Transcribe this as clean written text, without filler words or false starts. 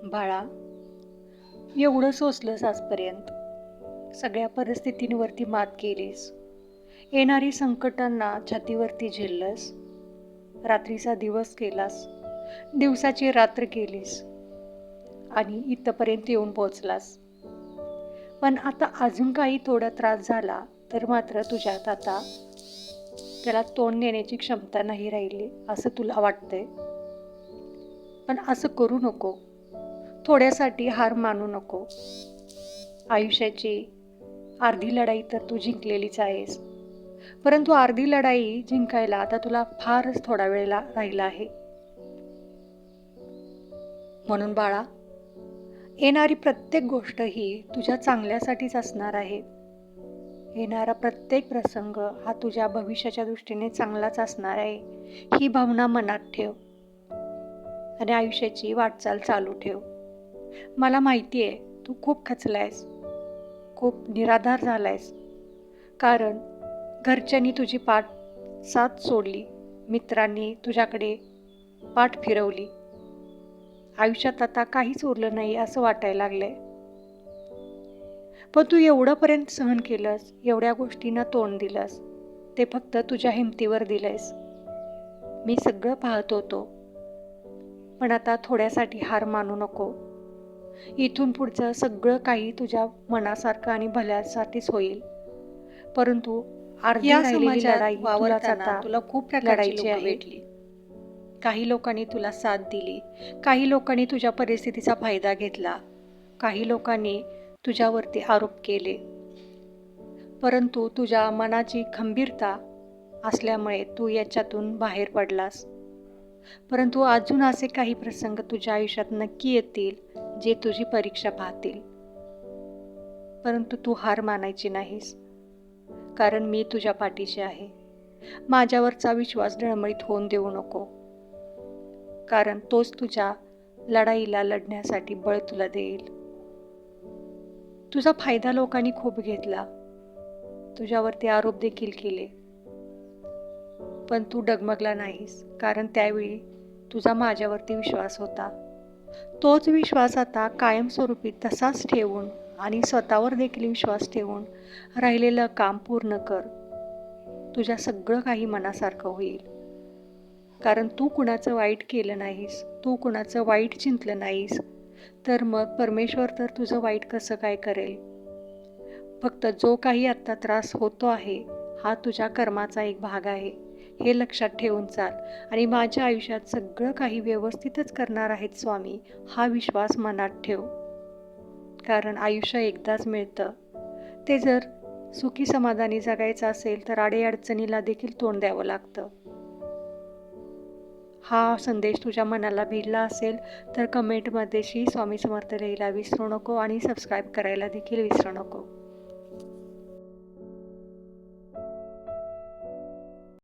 बाळा, एवढं सोसलंस आजपर्यंत. सगळ्या परिस्थितींवरती मात केलीस. येणारी संकटांना छातीवरती झेललंस. रात्रीचा दिवस केलास, दिवसाची रात्र केलीस आणि इथपर्यंत येऊन पोचलास. पण आता अजून काही थोडा त्रास झाला तर मात्र तुझ्यात आता त्याला तोंड देण्याची क्षमता नाही राहिली असं तुला वाटतंय. पण असं करू नको. थोड्यासाठी हार मानू नको. आयुष्याची अर्धी लढाई तर तू जिंकलेलीच आहेस, परंतु अर्धी लढाई जिंकायला आता तुला फारच थोडा वेळ राहिला आहे. म्हणून बाळा, येणारी प्रत्येक गोष्ट ही तुझ्या चांगल्यासाठीच असणार आहे. येणारा प्रत्येक प्रसंग हा तुझ्या भविष्याच्या दृष्टीने चांगलाच असणार आहे, ही भावना मनात ठेव आणि आयुष्याची वाटचाल चालू ठेव. मला माहिती आहे तू खूप खचलायस, खूप निराधार झालायस, कारण घरच्यांनी तुझी साथ सोडली, मित्रांनी तुझ्याकडे पाठ फिरवली. आयुष्यात आता काहीच उरलं नाही असं वाटायला लागलंय. पण तू एवढंपर्यंत सहन केलंस, एवढ्या गोष्टींना तोंड दिलंस, ते फक्त तुझ्या हिमतीवर दिलंयस. मी सगळं पाहत होतो. पण आता थोड्यासाठी हार मानू नको. इथून पुढचं सगळं काही तुझ्या मनासारखं आणि भल्यासाठीच होईल. परंतु अर्धी राहिलेली लढाई तुला खूप प्रकारची लोकं भेटली. काही लोकांनी तुला साथ दिली, काही लोकांनी तुझ्या परिस्थितीचा फायदा घेतला, काही लोकांनी तुझ्यावरती आरोप केले. परंतु तुझ्या मनाची खंबीरता असल्यामुळे तू याच्यातून बाहेर पडलास. परंतु अजून असे काही प्रसंग तुझ्या आयुष्यात नक्की येतील जे तुझी परीक्षा पाहतील. परंतु तू हार मानायची नाहीस, कारण मी तुझ्या पाठीशी आहे. माझ्यावरचा विश्वास डळमळीत होऊन देऊ नको, कारण तोच तुझ्या लढाईला लढण्यासाठी बळ तुला देईल. तुझा फायदा लोकांनी खूप घेतला, तुझ्यावरती आरोप देखील केले, पण तू डगमगला नाहीस, कारण त्यावेळी तुझा माझ्यावरती विश्वास होता. तोच विश्वास आता कायमस्वरूपी तसाच ठेवून आणि स्वतःवर देखील विश्वास ठेवून राहिलेलं काम पूर्ण कर. तुझ्या सगळं काही मनासारखं होईल, कारण तू कुणाचं वाईट केलं नाहीस, तू कुणाचं वाईट चिंतलं नाहीस, तर मग परमेश्वर तर तुझं वाईट कसं काय करेल. फक्त जो काही आत्ता त्रास होतो आहे हा तुझ्या कर्माचा एक भाग आहे, हे लक्षात ठेवून चाल. आणि माझ्या आयुष्यात सगळं काही व्यवस्थितच करणार आहेत स्वामी, हा विश्वास मनात ठेव. कारण आयुष्य एकदाच मिळतं. ते जर सुखी समाधानी जगायचं असेल तर अडीअडचणीला देखील तोंड द्यावं लागतं. हा संदेश तुझ्या मनाला भिडला असेल तर कमेंटमध्ये श्री स्वामी समर्थ लिहायला विसरू नको आणि सबस्क्राईब करायला देखील विसरू नको.